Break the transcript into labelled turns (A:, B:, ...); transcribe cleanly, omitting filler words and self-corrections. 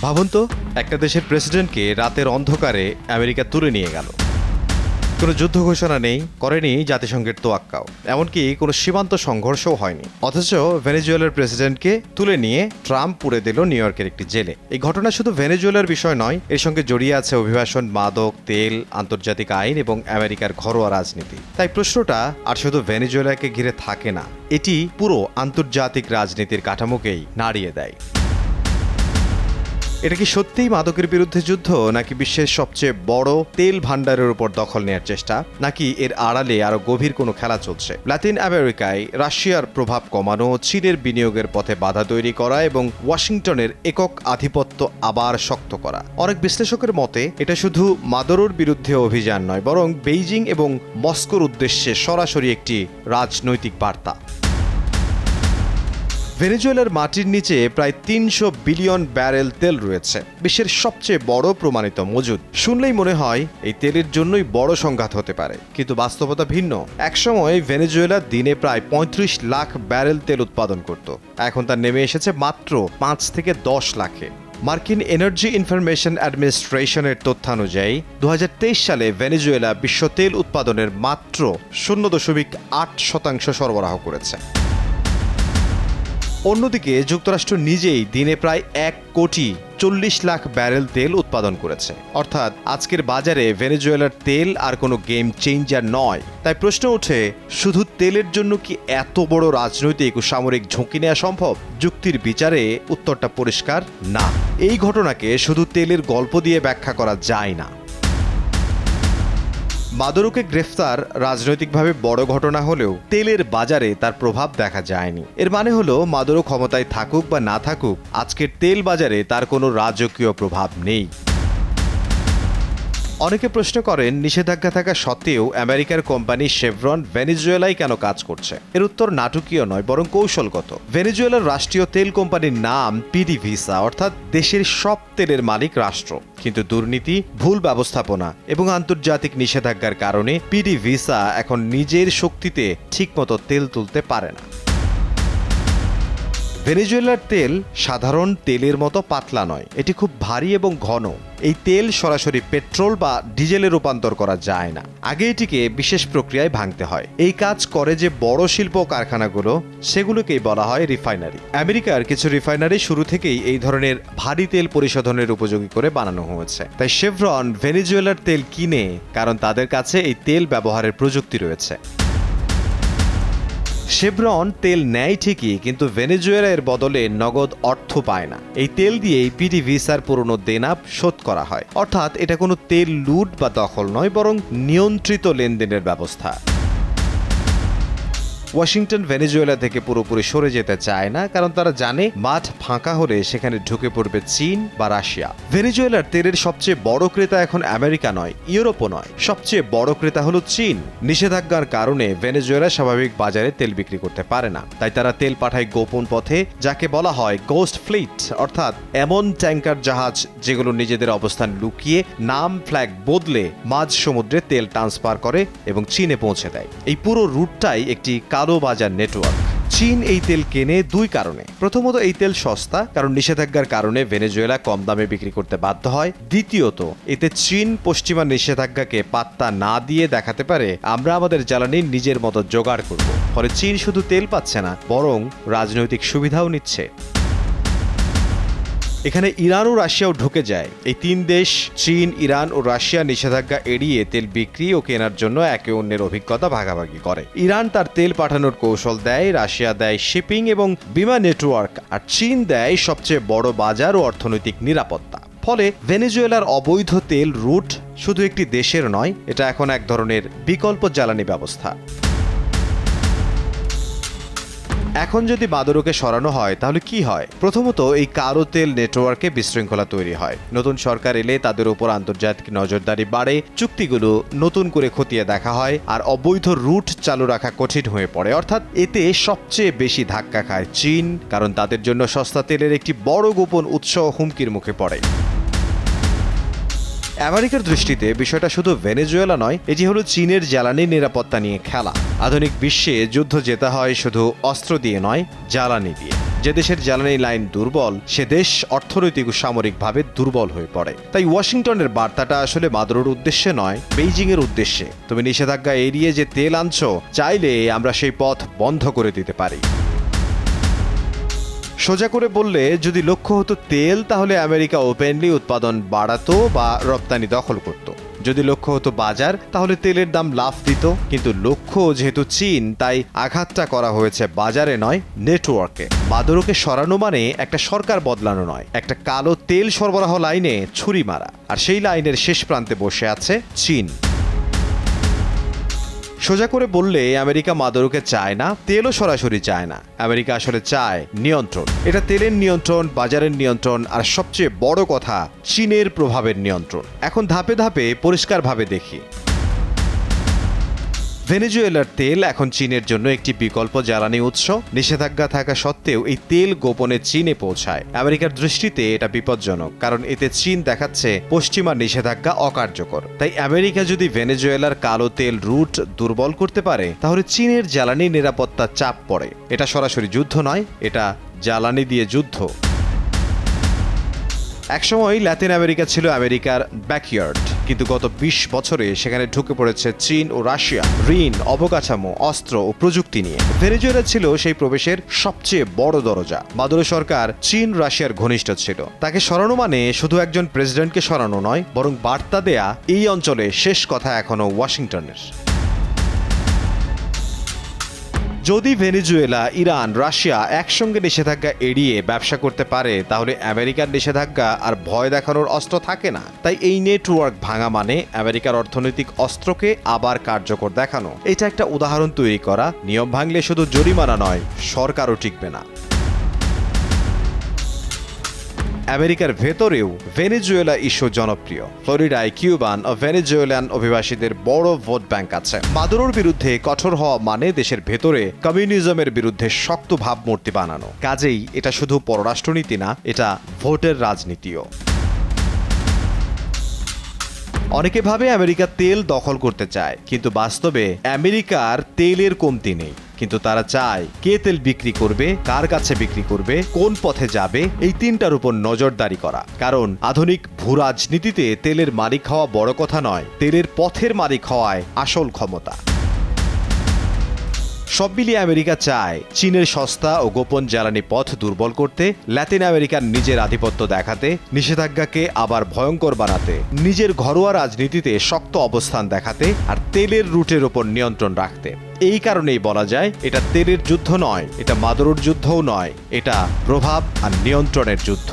A: ভাবুন তো, একটা দেশের প্রেসিডেন্টকে রাতের অন্ধকারে আমেরিকা তুলে নিয়ে গেল। কোনো যুদ্ধ ঘোষণা নেই, করেনি জাতিসংঘের তোয়াক্কাও, এমনকি কোনো সীমান্ত সংঘর্ষও হয়নি। অথচ ভেনেজুয়েলার প্রেসিডেন্টকে তুলে নিয়ে ট্রাম্প পুরে দিল নিউ ইয়র্কের একটি জেলে। এই ঘটনা শুধু ভেনেজুয়েলার বিষয় নয়, এর সঙ্গে জড়িয়ে আছে অভিবাসন, মাদক, তেল, আন্তর্জাতিক আইন এবং আমেরিকার ঘরোয়া রাজনীতি। তাই প্রশ্নটা আর শুধু ভেনেজুয়েলাকে ঘিরে থাকে না, এটি পুরো আন্তর্জাতিক রাজনীতির কাঠামোকেই নাড়িয়ে দেয়। এটা কি সত্যিই মাদকের বিরুদ্ধে যুদ্ধ, নাকি বিশ্বের সবচেয়ে বড় তেল ভান্ডারের উপর দখল নেওয়ার চেষ্টা, নাকি এর আড়ালে আরো গভীর কোনো খেলা চলছে? লাতিন আমেরিকায় রাশিয়ার প্রভাব কমানো, চীনের বিনিয়োগের পথে বাধা তৈরি করা এবং ওয়াশিংটনের একক আধিপত্য আবার শক্ত করা। অনেক বিশ্লেষকের মতে এটা শুধু মাদুরোর বিরুদ্ধে অভিযান নয়, বরং বেইজিং এবং মস্কোর উদ্দেশ্যে সরাসরি একটি রাজনৈতিক বার্তা। ভেনেজুয়েলার মাটির নিচে প্রায় 300 বিলিয়ন ব্যারেল তেল রয়েছে, বিশ্বের সবচেয়ে বড় প্রমাণিত মজুদ। শুনলেই মনে হয় এই তেলের জন্যই বড় সংঘাত হতে পারে, কিন্তু বাস্তবতা ভিন্ন। একসময় ভেনেজুয়েলা দিনে প্রায় 35 লাখ ব্যারেল তেল উৎপাদন করত, এখন তা নেমে এসেছে মাত্র 5 থেকে 10 লাখে। মার্কিন এনার্জি ইনফরমেশন অ্যাডমিনিস্ট্রেশনের তথ্যানুযায়ী 2023 সালে ভেনেজুয়েলা বিশ্ব তেল উৎপাদনের মাত্র 0.8% সরবরাহ করেছে। অন্যদিকে যুক্তরাষ্ট্র নিজেই দিনে প্রায় 1,40,00,000 ব্যারেল তেল উৎপাদন করেছে। অর্থাৎ আজকের বাজারে ভেনেজুয়েলার তেল আর কোনো গেম চেঞ্জার নয়। তাই প্রশ্ন ওঠে, শুধু তেলের জন্য কি এত বড় রাজনৈতিক ও সামরিক ঝুঁকি নেওয়া সম্ভব? যুক্তির বিচারে উত্তরটা পরিষ্কার না। এই ঘটনাকে শুধু তেলের গল্প দিয়ে ব্যাখ্যা করা যায় না। মাদুরোকে গ্রেফতার রাজনৈতিকভাবে বড় ঘটনা হলেও তেলের বাজারে তার প্রভাব দেখা যায়নি। এর মানে হলো মাদুরো ক্ষমতায় থাকুক বা না থাকুক, আজকের তেল বাজারে তার কোনো রাজকীয় প্রভাব নেই। অনেকে প্রশ্ন করেন, নিষেধাজ্ঞা থাকা সত্ত্বেও আমেরিকার কোম্পানি শেভরন ভেনেজুয়েলায় কেন কাজ করছে? এর উত্তর নাটকীয় নয়, বরং কৌশলগত। ভেনেজুয়েলার রাষ্ট্রীয় তেল কোম্পানির নাম পিডিভিসা, অর্থাৎ দেশের সব তেলের মালিক রাষ্ট্র। কিন্তু দুর্নীতি, ভুল ব্যবস্থাপনা এবং আন্তর্জাতিক নিষেধাজ্ঞার কারণে পিডিভিসা এখন নিজের শক্তিতে ঠিকমতো তেল তুলতে পারে না। ভেনেজুয়েলার তেল সাধারণ তেলের মতো পাতলা নয়, এটি খুব ভারী এবং ঘন। এই তেল সরাসরি পেট্রোল বা ডিজেলে রূপান্তর করা যায় না, আগে এটিকে বিশেষ প্রক্রিয়ায় ভাঙতে হয়। এই কাজ করে যে বড় শিল্প কারখানাগুলো, সেগুলোকেই বলা হয় রিফাইনারি। আমেরিকার কিছু রিফাইনারি শুরু থেকেই এই ধরনের ভারী তেল পরিশোধনের উপযোগী করে বানানো হয়েছে। তাই শেভরন ভেনেজুয়েলার তেল কিনে, কারণ তাদের কাছে এই তেল ব্যবহারের প্রযুক্তি রয়েছে। শেভরন তেল নেয় ঠিকই, কিন্তু ভেনেজুয়েলা এর বদলে নগদ অর্থ পায় না। এই তেল দিয়েই পিডিভিসার পুরনো দেনা শোধ করা হয়। অর্থাৎ এটা কোনো তেল লুট বা দখল নয়, বরং নিয়ন্ত্রিত লেনদেনের ব্যবস্থা। ওয়াশিংটন ভেনেজুয়েলা থেকে পুরোপুরি সরে যেতে চায় না, কারণ তারা জানে মাঠ ফাঁকা হলে সেখানে ঢুকে পড়বে চীন বা রাশিয়া। ভেনেজুয়েলার তেলের সবচেয়ে বড় ক্রেতা এখন আমেরিকা নয়, ইউরোপও নয়, সবচেয়ে বড় ক্রেতা হলো চীন। নিষেধাজ্ঞার কারণে ভেনেজুয়েলা স্বাভাবিক বাজারে তেল বিক্রি করতে পারে না, তাই তারা তেল পাঠায় গোপন পথে, যাকে বলা হয় গোস্ট ফ্লিট, অর্থাৎ এমন ট্যাঙ্কার জাহাজ যেগুলো নিজেদের অবস্থান লুকিয়ে নাম ফ্ল্যাগ বদলে মাঝ সমুদ্রে তেল ট্রান্সফার করে এবং চীনে পৌঁছে দেয়। এই পুরো রুটটাই একটি কালো বাজার নেটওয়ার্ক। চীন এই তেল কেনে দুই কারণে। প্রথমত, এই তেল সস্তা, কারণ নিষেধাজ্ঞার কারণে ভেনেজুয়েলা কম দামে বিক্রি করতে বাধ্য হয়। দ্বিতীয়ত, এতে চীন পশ্চিমা নিষেধাজ্ঞাকে পাত্তা না দিয়ে দেখাতে পারে, আমরা আমাদের জ্বালানি নিজের মতো জোগাড় করব। ফলে চীন শুধু তেল পাচ্ছে না, বরং রাজনৈতিক সুবিধাও নিচ্ছে। এখানে ইরান ও রাশিয়াও ঢুকে যায়। এই তিন দেশ, চীন, ইরান ও রাশিয়া, নিষেধাজ্ঞা এড়িয়ে তেল বিক্রি ও কেনার জন্য একে অন্যের অভিজ্ঞতা ভাগাভাগি করে। ইরান তার তেল পাঠানোর কৌশল দেয়, রাশিয়া দেয় শিপিং এবং বিমান নেটওয়ার্ক, আর চীন দেয় সবচেয়ে বড় বাজার ও অর্থনৈতিক নিরাপত্তা। ফলে ভেনেজুয়েলার অবৈধ তেল রুট শুধু একটি দেশের নয়, এটা এখন এক ধরনের বিকল্প জ্বালানি ব্যবস্থা। এখন যদি মাদুরোকে সরানো হয়, তাহলে কি হয়? প্রথমত, এই কালো তেল নেটওয়ার্কে বিশৃঙ্খলা তৈরি হয়। নতুন সরকার এলে তাদের উপর আন্তর্জাতিক নজরদারি বাড়ে, চুক্তিগুলো নতুন করে খতিয়ে দেখা হয়, আর অবৈধ রুট চালু রাখা কঠিন হয়ে পড়ে। অর্থাৎ এতে সবচেয়ে বেশি ধাক্কা খায় চীন, কারণ তাদের জন্য সস্তা তেলের একটি বড় গোপন উৎস হুমকির মুখে পড়ে। আমেরিকার দৃষ্টিতে বিষয়টা শুধু ভেনেজুয়েলা নয়, এটি হলো চীনের জ্বালানি নিরাপত্তা নিয়ে খেলা। আধুনিক বিশ্বে যুদ্ধ জেতা হয় শুধু অস্ত্র দিয়ে নয়, জ্বালানি দিয়ে। যে দেশের জ্বালানি লাইন দুর্বল, সে দেশ অর্থনৈতিক ও সামরিকভাবে দুর্বল হয়ে পড়ে। তাই ওয়াশিংটনের বার্তাটা আসলে মাদুরোর উদ্দেশ্যে নয়, বেইজিং এর উদ্দেশ্যে। তুমি নিষেধাজ্ঞা এড়িয়ে যে তেল আনছো, চাইলে আমরা সেই পথ বন্ধ করে দিতে পারি। সোজা করে বললে, যদি লক্ষ্য হতো তেল, তাহলে আমেরিকা ওপেনলি উৎপাদন বাড়াতো বা রপ্তানি দখল করত। যদি লক্ষ্য হতো বাজার, তাহলে তেলের দাম লাফ দিত। কিন্তু লক্ষ্য যেহেতু চীন, তাই আঘাতটা করা হয়েছে বাজারে নয়, নেটওয়ার্কে। মাদুরোকে সরানো মানে একটা সরকার বদলানো নয়, একটা কালো তেল সরবরাহ লাইনে ছুরি মারা। আর সেই লাইনের শেষ প্রান্তে বসে আছে চীন। সোজা করে বললে, আমেরিকা মাদুরোকে চায় না, তেলও সরাসরি চায় না। আমেরিকা আসলে চায় নিয়ন্ত্রণ। এটা তেলের নিয়ন্ত্রণ, বাজারের নিয়ন্ত্রণ, আর সবচেয়ে বড় কথা, চীনের প্রভাবের নিয়ন্ত্রণ। এখন ধাপে ধাপে পরিষ্কারভাবে দেখি। ভেনেজুয়েলার তেল এখন চীনের জন্য একটি বিকল্প জ্বালানি উৎস। নিষেধাজ্ঞা থাকা সত্ত্বেও এই তেল গোপনে চীনে পৌঁছায়। আমেরিকার দৃষ্টিতে এটা বিপজ্জনক, কারণ এতে চীন দেখাচ্ছে পশ্চিমা নিষেধাজ্ঞা অকার্যকর। তাই আমেরিকা যদি ভেনেজুয়েলার কালো তেল রুট দুর্বল করতে পারে, তাহলে চীনের জ্বালানি নিরাপত্তা চাপ পড়ে। এটা সরাসরি যুদ্ধ নয়, এটা জ্বালানি দিয়ে যুদ্ধ। একসময় লাতিন আমেরিকা ছিল আমেরিকার ব্যাকইয়ার্ড, কিন্তু গত 20 বছরে সেখানে ঢুকে পড়েছে চীন ও রাশিয়া, ঋণ, অবকাঠামো, অস্ত্র ও প্রযুক্তি নিয়ে। ভেনেজুয়েলা ছিল সেই প্রবেশের সবচেয়ে বড় দরজা। মাদুরো সরকার চীন রাশিয়ার ঘনিষ্ঠ ছিল। তাকে সরানো মানে শুধু একজন প্রেসিডেন্টকে সরানো নয়, বরং বার্তা দেয়া, এই অঞ্চলে শেষ কথা এখনো ওয়াশিংটনের। যদি ভেনেজুয়েলা, ইরান, রাশিয়া একসঙ্গে নিষেধাজ্ঞা এড়িয়ে ব্যবসা করতে পারে, তাহলে আমেরিকার নিষেধাজ্ঞা আর ভয় দেখানোর অস্ত্র থাকে না। তাই এই নেটওয়ার্ক ভাঙা মানে আমেরিকার অর্থনৈতিক অস্ত্রকে আবার কার্যকর দেখানো। এটা একটা উদাহরণ তৈরি করা। নিয়ম ভাঙলে শুধু জরিমানা নয়, সরকারও টিকবে না। আমেরিকার ভেতরেও ভেনেজুয়েলা ইস্যু জনপ্রিয়। ফ্লোরিডায় কিউবান ও ভেনেজুয়েলান অভিবাসীদের বড় ভোট ব্যাংক আছে। মাদুরোর বিরুদ্ধে কঠোর হওয়া মানে দেশের ভেতরে কমিউনিজমের বিরুদ্ধে শক্ত ভাবমূর্তি বানানো। কাজেই এটা শুধু পররাষ্ট্রনীতি না, এটা ভোটের রাজনীতিও। অনেকে ভাবে আমেরিকা তেল দখল করতে চায়, কিন্তু বাস্তবে আমেরিকার তেলের কমতি নেই। কিন্তু তারা চায় কে তেল বিক্রি করবে, কার কাছে বিক্রি করবে, কোন পথে যাবে, এই তিনটার উপর নজরদারি করা। কারণ আধুনিক ভূরাজনীতিতে তেলের মালিক হওয়া বড় কথা নয়, তেলের পথের মালিক হওয়ায় আসল ক্ষমতা। সব মিলিয়ে আমেরিকা চায় চীনের সস্তা ও গোপন জ্বালানি পথ দুর্বল করতে, লাতিন আমেরিকার নিজের আধিপত্য দেখাতে, নিষেধাজ্ঞাকে আবার ভয়ঙ্কর বানাতে, নিজের ঘরোয়া রাজনীতিতে শক্ত অবস্থান দেখাতে, আর তেলের রুটের ওপর নিয়ন্ত্রণ রাখতে। এই কারণেই বলা যায়, এটা তেলের যুদ্ধ নয়, এটা মাদুরোর যুদ্ধও নয়, এটা প্রভাব আর নিয়ন্ত্রণের যুদ্ধ।